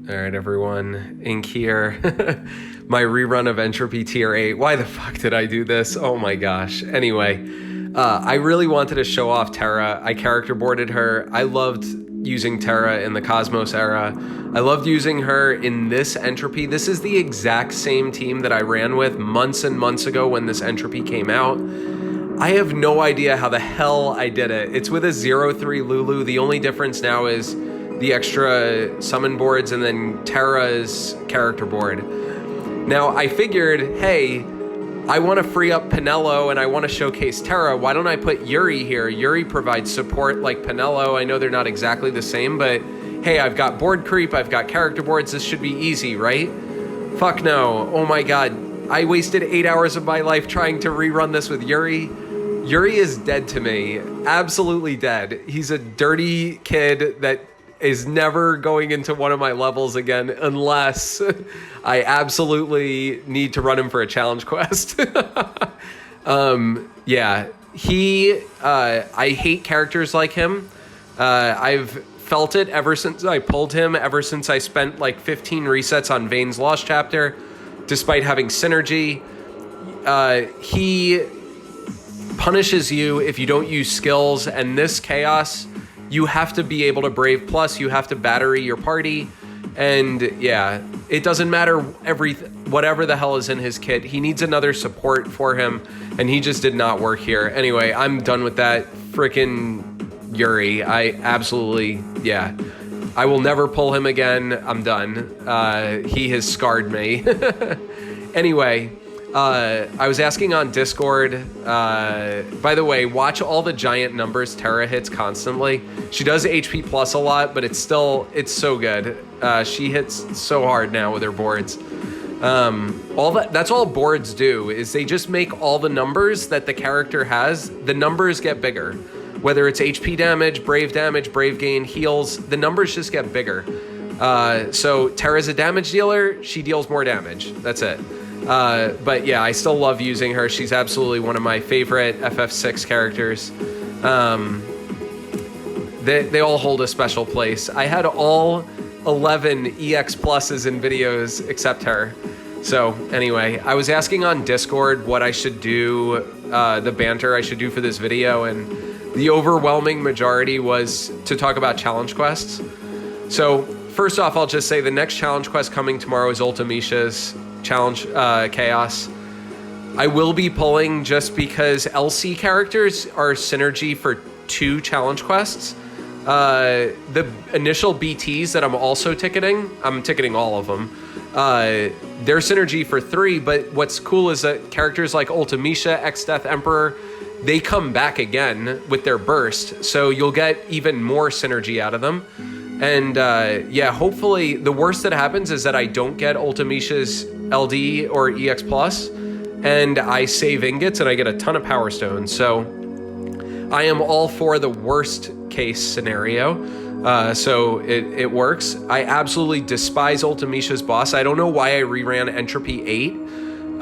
All right, everyone. Ink here. My rerun of Entropy Tier 8. Why the fuck did I do this? Oh my gosh. Anyway, I really wanted to show off Terra. I character boarded her. I loved using Terra in the Cosmos era. I loved using her in this Entropy. This is the exact same team that I ran with months and months ago when this Entropy came out. I have no idea how the hell I did it. It's with a 0-3 Lulu. The only difference now is the extra summon boards and then Terra's character board. Now, I figured, hey, I want to free up Pinello and I want to showcase Terra. Why don't I put Yuri here? Yuri provides support like Pinello. I know they're not exactly the same, but hey, I've got board creep, I've got character boards. This should be easy, right? Fuck no. Oh my god. I wasted 8 hours of my life trying to rerun this with Yuri. Yuri is dead to me. Absolutely dead. He's a dirty kid that is never going into one of my levels again unless I absolutely need to run him for a challenge quest. Yeah, I hate characters like him. I've felt it ever since I pulled him, ever since I spent like 15 resets on Vane's Lost Chapter, despite having synergy. He punishes you if you don't use skills, and this chaos, you have to be able to Brave Plus, you have to battery your party, and yeah, it doesn't matter whatever the hell is in his kit, he needs another support for him, and he just did not work here. Anyway, I'm done with that frickin' Yuri. I absolutely, yeah. I will never pull him again. I'm done. He has scarred me. Anyway, I was asking on Discord, by the way, watch all the giant numbers Terra hits constantly. She does HP plus a lot, but it's so good. She hits so hard now with her boards. That's all boards do, is they just make all the numbers that the character has, the numbers get bigger. Whether it's HP damage, brave gain, heals, the numbers just get bigger. So Terra's a damage dealer, she deals more damage. That's it. But yeah, I still love using her. She's absolutely one of my favorite FF6 characters. They all hold a special place. I had all 11 EX pluses in videos except her. So anyway, I was asking on Discord what I should do, the banter I should do for this video, and the overwhelming majority was to talk about challenge quests. So first off, I'll just say the next challenge quest coming tomorrow is Ultimisha's challenge chaos. I will be pulling just because LC characters are synergy for 2 challenge quests. The initial BTs that I'm also ticketing, I'm ticketing all of them. They're synergy for 3, but what's cool is that characters like Ultimisha, X-Death Emperor, they come back again with their burst, so you'll get even more synergy out of them. And yeah, hopefully the worst that happens is that I don't get Ultimisha's LD or EX Plus, and I save ingots and I get a ton of Power Stones. So I am all for the worst case scenario. So it works. I absolutely despise Ultimisha's boss. I don't know why I reran Entropy 8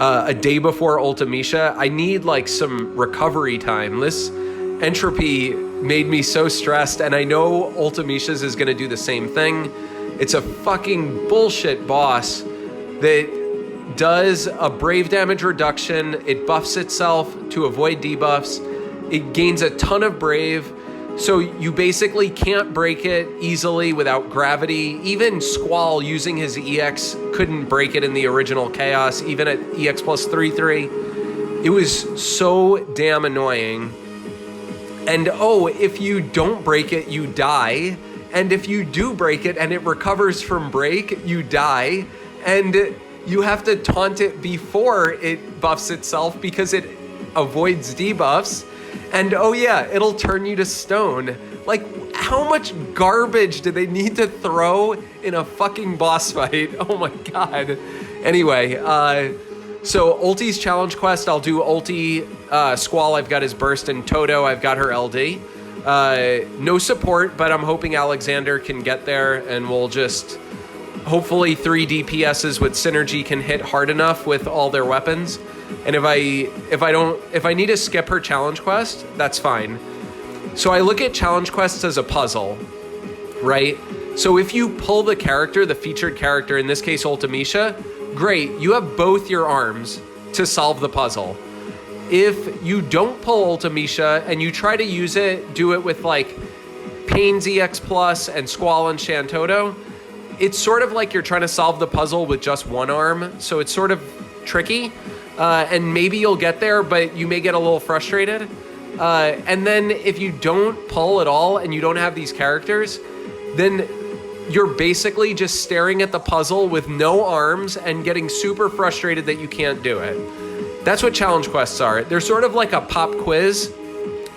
a day before Ultimisha. I need like some recovery time. This Entropy made me so stressed, and I know Ultimisha's is gonna do the same thing. It's a fucking bullshit boss that does a brave damage reduction. It buffs itself to avoid debuffs. It gains a ton of brave, so you basically can't break it easily without gravity. Even Squall using his EX couldn't break it in the original Chaos, even at EX plus 3-3. It was so damn annoying. And oh, if you don't break it, you die. And if you do break it and it recovers from break, you die. And you have to taunt it before it buffs itself because it avoids debuffs. And oh yeah, it'll turn you to stone. Like, how much garbage do they need to throw in a fucking boss fight? Oh my god. Anyway, so Ulti's challenge quest, I'll do Ulti, Squall, I've got his burst, and Toto, I've got her LD. No support, but I'm hoping Alexander can get there, and we'll just hopefully 3 DPSs with synergy can hit hard enough with all their weapons. And if I need to skip her challenge quest, that's fine. So I look at challenge quests as a puzzle, right? So if you pull the character, the featured character, in this case Ultimisha, great, you have both your arms to solve the puzzle. If you don't pull Ultimisha and you try to use it, do it with like Pain's EX Plus and Squall and Shantoto, it's sort of like you're trying to solve the puzzle with just one arm, so it's sort of tricky, and maybe you'll get there, but you may get a little frustrated. And then if you don't pull at all and you don't have these characters, then you're basically just staring at the puzzle with no arms and getting super frustrated that you can't do it. That's what challenge quests are. They're sort of like a pop quiz.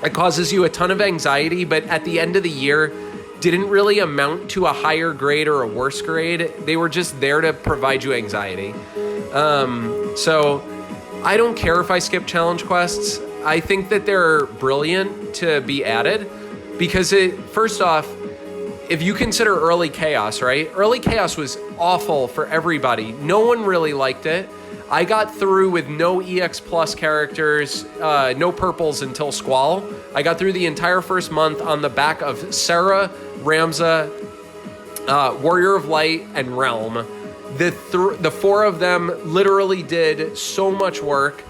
It causes you a ton of anxiety, but at the end of the year, didn't really amount to a higher grade or a worse grade. They were just there to provide you anxiety. So I don't care if I skip challenge quests. I think that they're brilliant to be added because first off, if you consider early chaos, right? Early chaos was awful for everybody. No one really liked it. I got through with no EX Plus characters, no purples until Squall. I got through the entire first month on the back of Sarah, Ramza, Warrior of Light, and Realm. The four of them literally did so much work.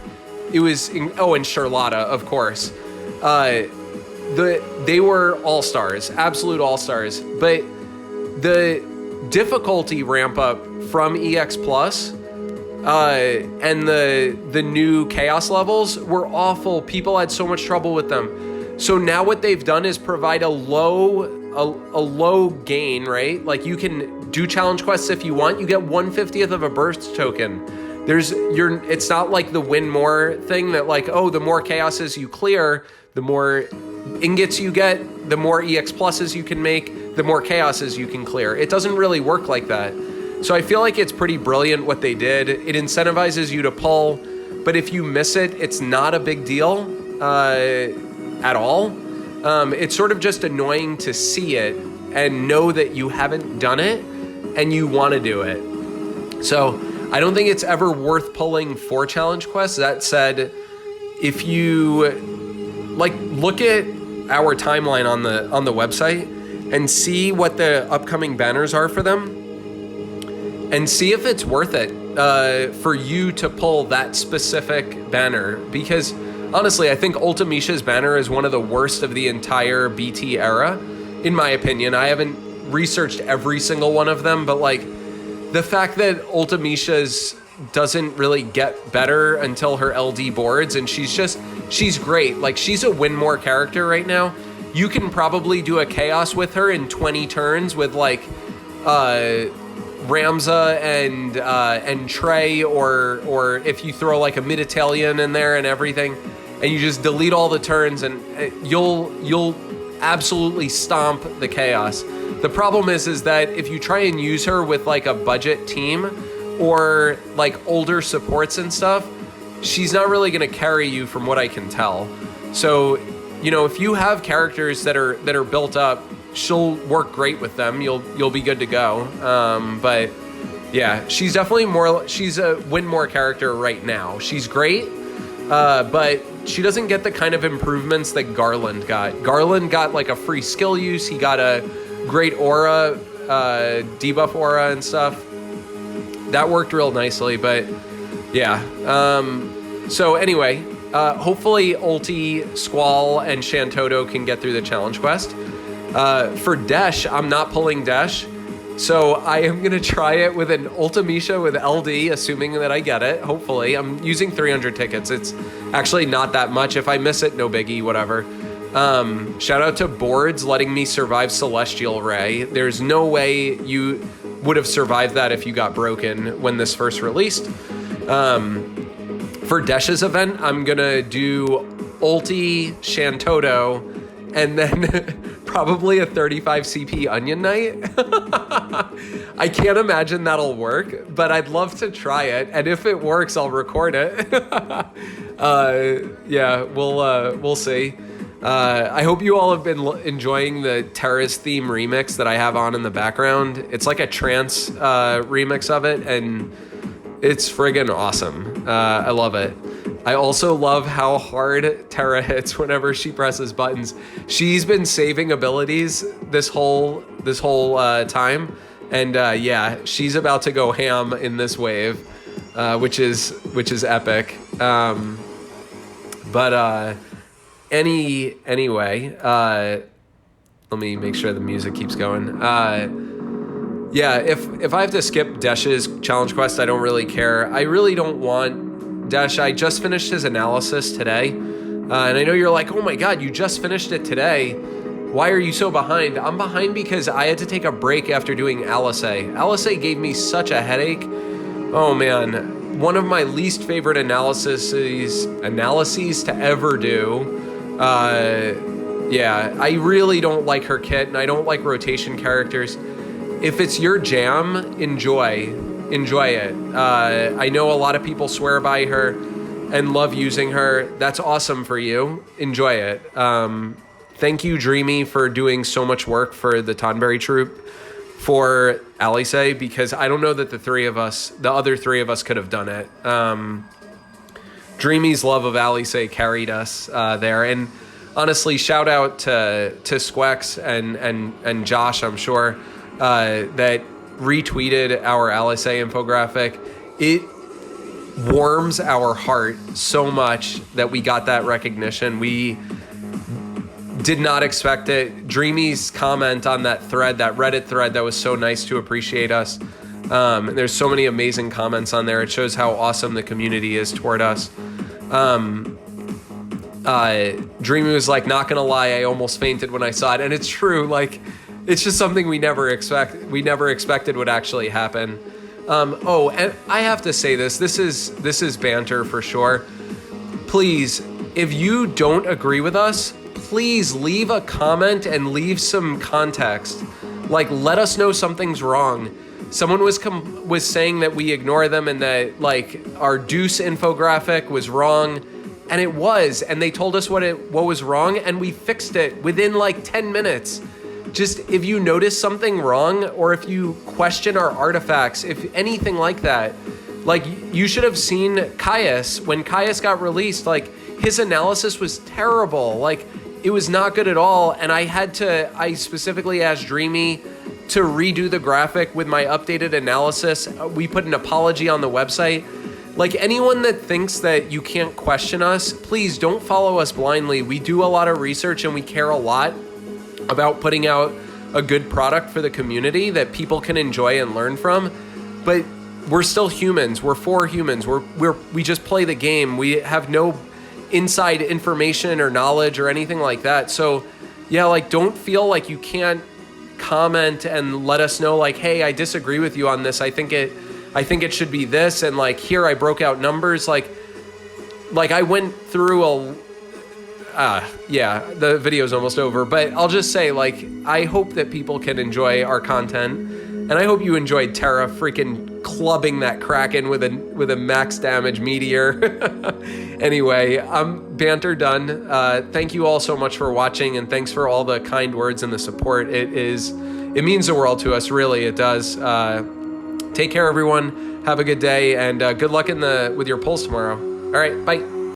It was, and Charlotta, of course. They were all-stars, absolute all-stars. But the difficulty ramp up from EX Plus and the new chaos levels were awful. People had so much trouble with them. So now what they've done is provide a low gain, right? Like you can do challenge quests if you want. You get 1/50th of a burst token. It's not like the win more thing that like, oh, the more chaoses you clear, the more ingots you get, the more EX pluses you can make, the more chaoses you can clear. It doesn't really work like that. So I feel like it's pretty brilliant what they did. It incentivizes you to pull, but if you miss it, it's not a big deal at all. It's sort of just annoying to see it and know that you haven't done it and you want to do it. So I don't think it's ever worth pulling for challenge quests. That said, if you look at our timeline on the website and see what the upcoming banners are for them, and see if it's worth it for you to pull that specific banner. Because honestly, I think Ultimisha's banner is one of the worst of the entire BT era, in my opinion. I haven't researched every single one of them, but like the fact that Ultimisha's doesn't really get better until her LD boards, and she's great. Like she's a win more character right now. You can probably do a chaos with her in 20 turns with like Ramza and Trey, or if you throw like a mid-Italian in there and everything, and you just delete all the turns, and you'll absolutely stomp the chaos. The problem is that if you try and use her with like a budget team or like older supports and stuff, she's not really going to carry you from what I can tell. So, if you have characters that are built up, she'll work great with them. You'll be good to go. But yeah, she's definitely she's a win more character right now. She's great, but she doesn't get the kind of improvements that Garland got. Garland got like a free skill use. He got a great aura, debuff aura and stuff. That worked real nicely, but yeah. So anyway, hopefully Ulti, Squall, and Shantoto can get through the challenge quest. For Desh, I'm not pulling Desh, so I am going to try it with an Ultimisha with LD, assuming that I get it, hopefully. I'm using 300 tickets. It's actually not that much. If I miss it, no biggie, whatever. Shout out to Boards letting me survive Celestial Ray. There's no way you would have survived that if you got broken when this first released. For Desh's event, I'm going to do Ulti, Shantoto, and then probably a 35 CP Onion Knight. I can't imagine that'll work, but I'd love to try it. And if it works, I'll record it. Yeah, we'll see. I hope you all have been enjoying the Terra's theme remix that I have on in the background. It's like a trance remix of it, and it's friggin' awesome. I love it. I also love how hard Terra hits whenever she presses buttons. She's been saving abilities this whole this whole time, and yeah, she's about to go ham in this wave, which is epic. Anyway, let me make sure the music keeps going. Yeah, if I have to skip Desh's challenge quest, I don't really care. I really don't want Desh. I just finished his analysis today, and I know you're like, oh my god, you just finished it today. Why are you so behind? I'm behind because I had to take a break after doing Alice. Alice gave me such a headache. Oh man, one of my least favorite analyses to ever do. Yeah, I really don't like her kit, and I don't like rotation characters. If it's your jam, enjoy it. I know a lot of people swear by her and love using her. That's awesome for you. Enjoy it. Thank you, Dreamy, for doing so much work for the Tonberry Troop for Alice, because I don't know that the other three of us could have done it. Dreamy's love of Alice carried us there, and honestly, shout out to Squex and Josh, I'm sure, that retweeted our Alice infographic. It warms our heart so much that we got that recognition. We did not expect it. Dreamy's comment on that thread, that Reddit thread, that was so nice to appreciate us. There's so many amazing comments on there. It shows how awesome the community is toward us. Dreamy was like, not gonna lie, I almost fainted when I saw it. And it's true, like, it's just something we never expected would actually happen. And I have to say this is banter for sure. Please, if you don't agree with us, please leave a comment and leave some context. Like, let us know something's wrong. Someone was saying that we ignore them and that, like, our Deuce infographic was wrong, and it was, and they told us what was wrong, and we fixed it within like 10 minutes. Just, if you notice something wrong, or if you question our artifacts, if anything like that, like, you should have seen Caius. When Caius got released, like, his analysis was terrible. Like, it was not good at all, and I specifically asked Dreamy to redo the graphic with my updated analysis. We put an apology on the website. Like, anyone that thinks that you can't question us, please don't follow us blindly. We do a lot of research and we care a lot about putting out a good product for the community that people can enjoy and learn from. But we're still humans. We're four humans. We just play the game. We have no inside information or knowledge or anything like that. So yeah, like, don't feel like you can't comment and let us know, like, hey, I disagree with you on this. I think it should be this, and like, here I broke out numbers. Like I went through the video's almost over, but I'll just say, like, I hope that people can enjoy our content, and I hope you enjoyed Terra freaking clubbing that Kraken with a max damage meteor. Anyway, I'm banter done. Thank you all so much for watching, and thanks for all the kind words and the support. It means the world to us, really, it does. Take care, everyone. Have a good day, and good luck with your polls tomorrow. All right, bye.